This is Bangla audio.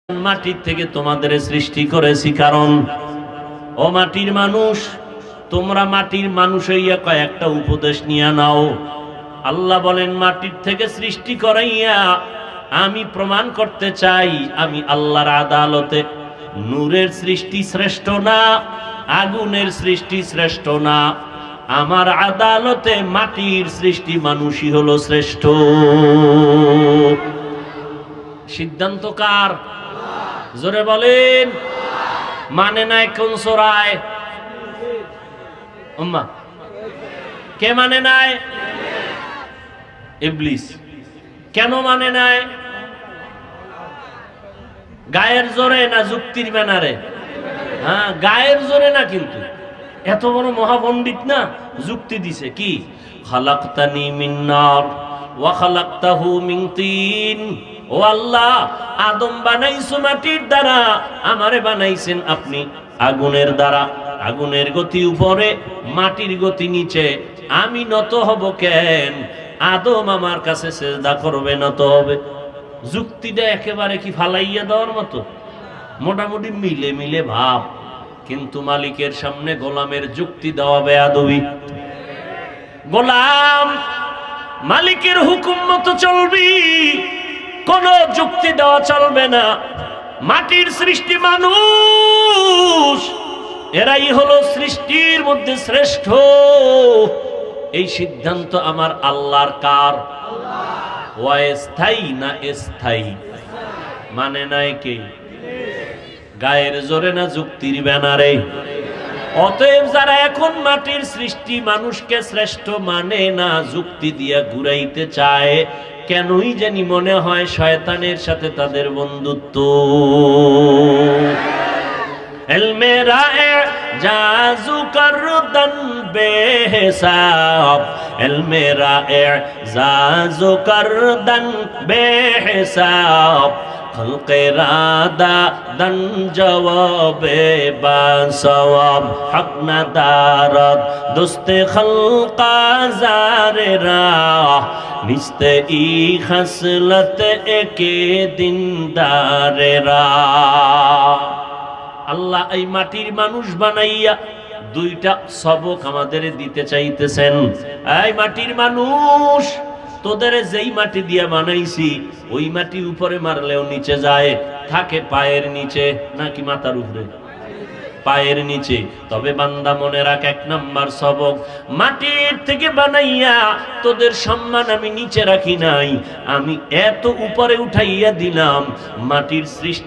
মাটির থেকে তোমাদের সৃষ্টি করেছি। কারণ ও মাটির মানুষ, তোমরা মাটির মানুষ হইয়া কয়েকটা উপদেশ নিয়ে নাও। আল্লাহ বলেন, মাটির থেকে সৃষ্টি করাইয়া আমি প্রমাণ করতে চাই আমি আল্লাহর আদালতে নূরের সৃষ্টি শ্রেষ্ঠ না, আগুনের সৃষ্টি শ্রেষ্ঠ না, আমার আদালতে মাটির সৃষ্টি মানুষই হলো শ্রেষ্ঠ। সিদ্ধান্ত কার? জোরে বলেন। মানে নাই কোন সূরায়? উম্মাহ কে মানে নাই? ইবলিস। কেন মানে নাই? গায়ের জোরে না যুক্তির ব্যানারে? হ্যাঁ, গায়ের জোরে না, কিন্তু এত বড় মহাপণ্ডিত না, যুক্তি দিছে কি? খালাকতানি মিন নার ওয়া খালাকতাহু মিন তিন। ও আল্লাহ, আদম বানাইছো মাটির দ্বারা, আমারে বানাইছেন আপনি আগুনের দ্বারা। আগুনের গতি উপরে, মাটির গতি নিচে, আমি নত হব কেন? আদম আমার কাছে সেজদা করবে, নত হবে। যুক্তিটা একেবারে কি ফালাইয়া দেওয়ার মতো? মোটামুটি মিলে মিলে ভাব, কিন্তু মালিকের সামনে গোলামের যুক্তি দেওয়া বেয়াদবি। গোলাম মালিকের হুকুম মতো চলবি, কোন যুক্তি দেওয়া চলবে না। মাটির সৃষ্টি মানুষ, এরাই হলো সৃষ্টির মধ্যে শ্রেষ্ঠ। এই সিদ্ধান্ত আমার আল্লাহর। কার? অস্থায়ী না স্থায়ী? মানে নাই কে? গায়ের জোরে না যুক্তির ব্যানারে? অতএব যারা এখন মাটির সৃষ্টি মানুষকে শ্রেষ্ঠ মানে না, যুক্তি দিয়া ঘুরাইতে চায়, কেনই জানি মনে হয় শয়তানের সাথে তাদের বন্ধুত্ব। এলমেরা জাজু করদন বেহিসাব, এলমেরা জাজু করদন বেহিসাব, খলকেরাদা দন জওয়াবে বাসওয়াব, হক নাদারত দুস্তে খলকা জারেরা, নিস্তে ই খসলত একে দিনদারেরা। আল্লাহ এই মাটির মানুষ বানাইয়া দুইটা সবক আমাদের দিতে চাইতেছেন। এই মাটির মানুষ, তোদের যেই মাটি দিয়া বানাইছি ওই মাটি উপরে মারলেও নিচে যায়, থাকে পায়ের নিচে নাকি মাথার উপরে? পায়ের নিচে। তবে বান্দা মনে রাখ, এক নাম্বার সবক, মাটির থেকে বানাইয়া তোদের সম্মান আমি নিচে রাখি নাই, আমি এত উপরে উঠাইয়া দিলাম। মাটির সৃষ্টি